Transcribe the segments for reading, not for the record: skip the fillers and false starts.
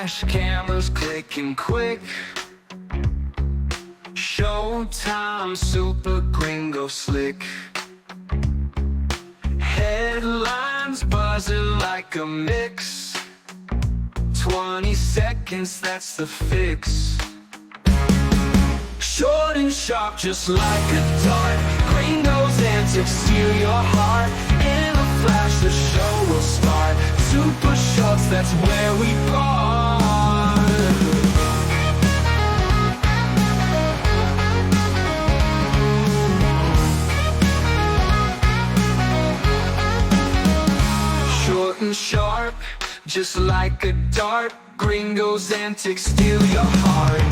flash, cameras clicking quick. Showtime, super Gringo slick. Headlines buzzing like a mix. 20 seconds, that's the fix. Short and sharp, just like a dart. Gringo's antics steal your heart. In a flash, the show will start. Super shorts, that's where we part. Short and sharp, just like a dart. Gringo's antics steal your heart.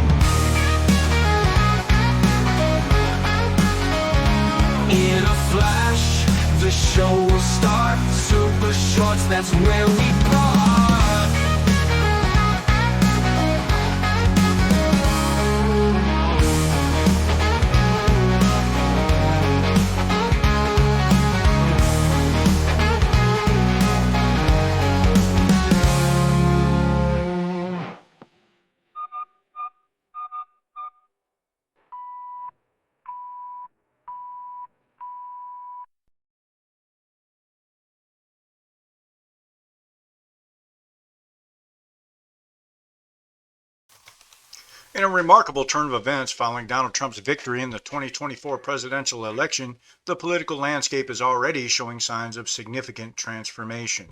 In a flash, the show will start. Super shorts, that's where we part. In a remarkable turn of events following Donald Trump's victory in the 2024 presidential election, the political landscape is already showing signs of significant transformation.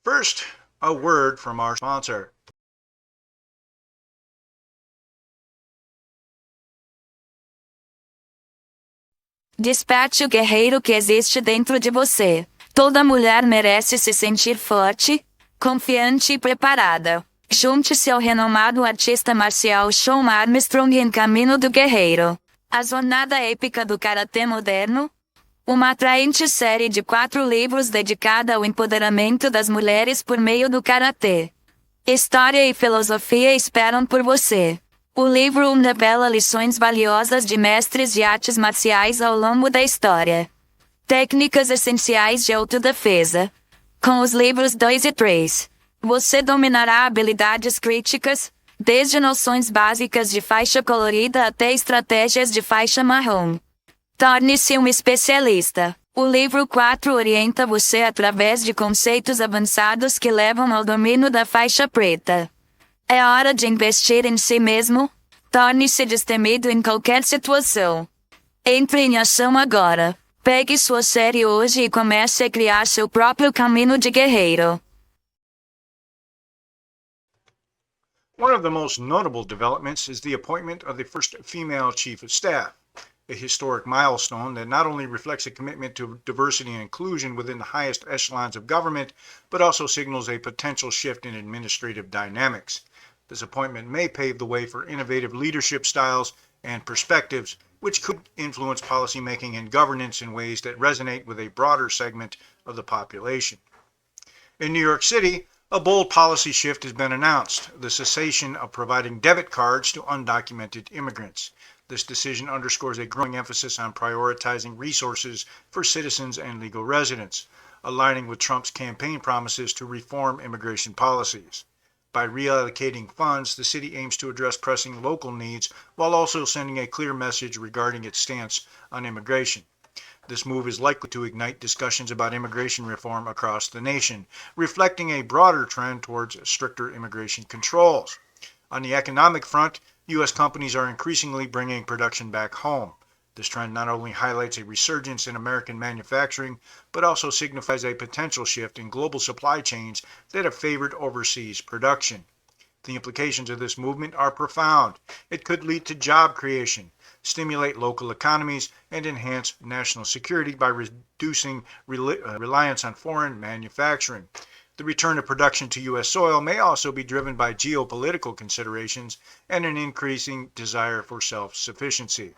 First, a word from our sponsor. Desperte o guerreiro que existe dentro de você. Toda mulher merece se sentir forte, confiante e preparada. Junte-se ao renomado artista marcial Shawn Armstrong em Caminho do Guerreiro. A jornada épica do karatê moderno. Uma atraente série de 4 livros dedicada ao empoderamento das mulheres por meio do karatê. História e filosofia esperam por você. O livro 1 revela lições valiosas de mestres de artes marciais ao longo da história. Técnicas essenciais de autodefesa. Com os livros 2 e 3. Você dominará habilidades críticas, desde noções básicas de faixa colorida até estratégias de faixa marrom. Torne-se um especialista. O livro 4 orienta você através de conceitos avançados que levam ao domínio da faixa preta. É hora de investir em si mesmo. Torne-se destemido em qualquer situação. Entre em ação agora. Pegue sua série hoje e comece a criar seu próprio caminho de guerreiro. One of the most notable developments is the appointment of the first female chief of staff, a historic milestone that not only reflects a commitment to diversity and inclusion within the highest echelons of government, but also signals a potential shift in administrative dynamics. This appointment may pave the way for innovative leadership styles and perspectives, which could influence policymaking and governance in ways that resonate with a broader segment of the population. In New York City, a bold policy shift has been announced: the cessation of providing debit cards to undocumented immigrants. This decision underscores a growing emphasis on prioritizing resources for citizens and legal residents, aligning with Trump's campaign promises to reform immigration policies. By reallocating funds, the city aims to address pressing local needs while also sending a clear message regarding its stance on immigration. This move is likely to ignite discussions about immigration reform across the nation, reflecting a broader trend towards stricter immigration controls. On the economic front, U.S. companies are increasingly bringing production back home. This trend not only highlights a resurgence in American manufacturing, but also signifies a potential shift in global supply chains that have favored overseas production. The implications of this movement are profound. It could lead to job creation, stimulate local economies, and enhance national security by reducing reliance on foreign manufacturing. The return of production to U.S. soil may also be driven by geopolitical considerations and an increasing desire for self-sufficiency.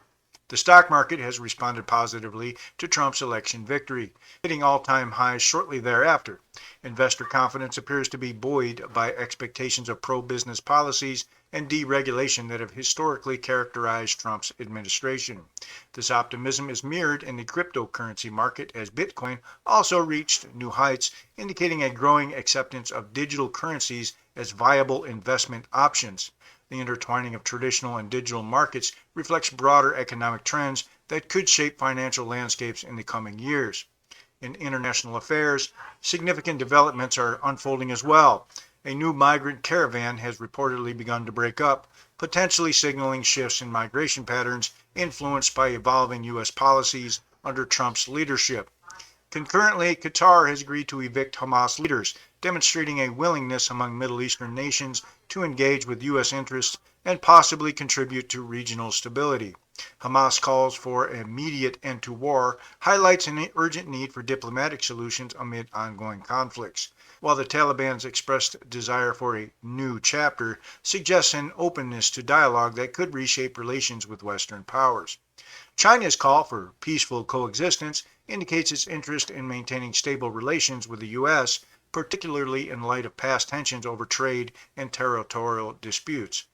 The stock market has responded positively to Trump's election victory, hitting all-time highs shortly thereafter. Investor confidence appears to be buoyed by expectations of pro-business policies and deregulation that have historically characterized Trump's administration. This optimism is mirrored in the cryptocurrency market as Bitcoin also reached new heights, indicating a growing acceptance of digital currencies as viable investment options. The intertwining of traditional and digital markets reflects broader economic trends that could shape financial landscapes in the coming years. In international affairs, significant developments are unfolding as well. A new migrant caravan has reportedly begun to break up, potentially signaling shifts in migration patterns influenced by evolving U.S. policies under Trump's leadership. Concurrently, Qatar has agreed to evict Hamas leaders, demonstrating a willingness among Middle Eastern nations to engage with U.S. interests and possibly contribute to regional stability. Hamas calls for an immediate end to war, highlights an urgent need for diplomatic solutions amid ongoing conflicts, while the Taliban's expressed desire for a new chapter suggests an openness to dialogue that could reshape relations with Western powers. China's call for peaceful coexistence indicates its interest in maintaining stable relations with the U.S., particularly in light of past tensions over trade and territorial disputes.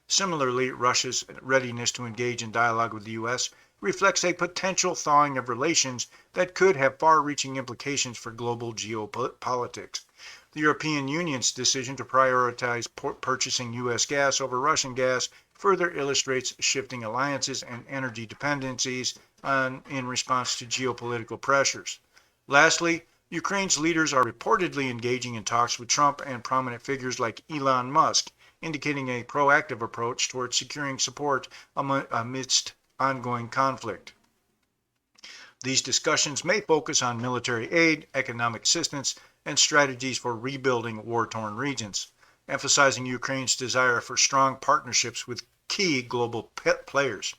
Similarly, Russia's readiness to engage in dialogue with the U.S. reflects a potential thawing of relations that could have far-reaching implications for global geopolitics. The European Union's decision to prioritize purchasing U.S. gas over Russian gas further illustrates shifting alliances and energy dependencies in response to geopolitical pressures. Lastly, Ukraine's leaders are reportedly engaging in talks with Trump and prominent figures like Elon Musk, indicating a proactive approach towards securing support amidst ongoing conflict. These discussions may focus on military aid, economic assistance, and strategies for rebuilding war-torn regions, emphasizing Ukraine's desire for strong partnerships with key global players.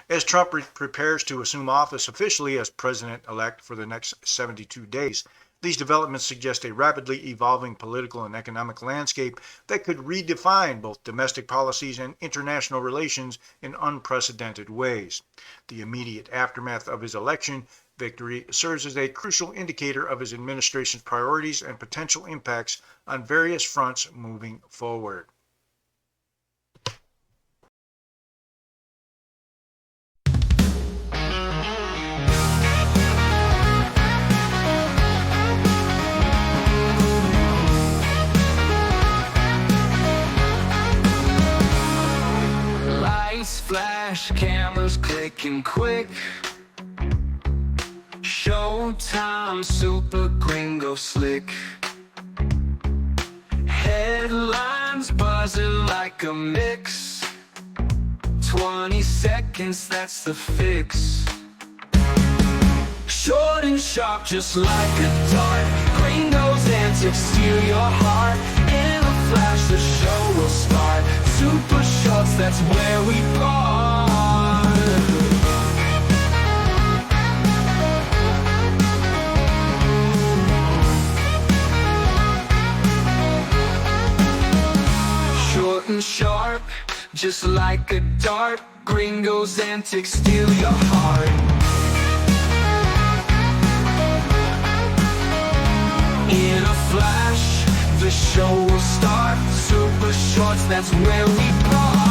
As Trump prepares to assume office officially as president-elect for the next 72 days, these developments suggest a rapidly evolving political and economic landscape that could redefine both domestic policies and international relations in unprecedented ways. The immediate aftermath of his election victory serves as a crucial indicator of his administration's priorities and potential impacts on various fronts moving forward. Flash, cameras clicking quick. Showtime, super gringo slick. Headlines buzzing like a mix. 20 seconds, that's the fix. Short and sharp, just like a dart. Gringo's antics steal your heart. In a flash, the show will start. Super shorts, that's where we part. Short and sharp, just like a dart. Gringo's antics steal your heart. In a flash, the show will start. Super shorts, that's where we part.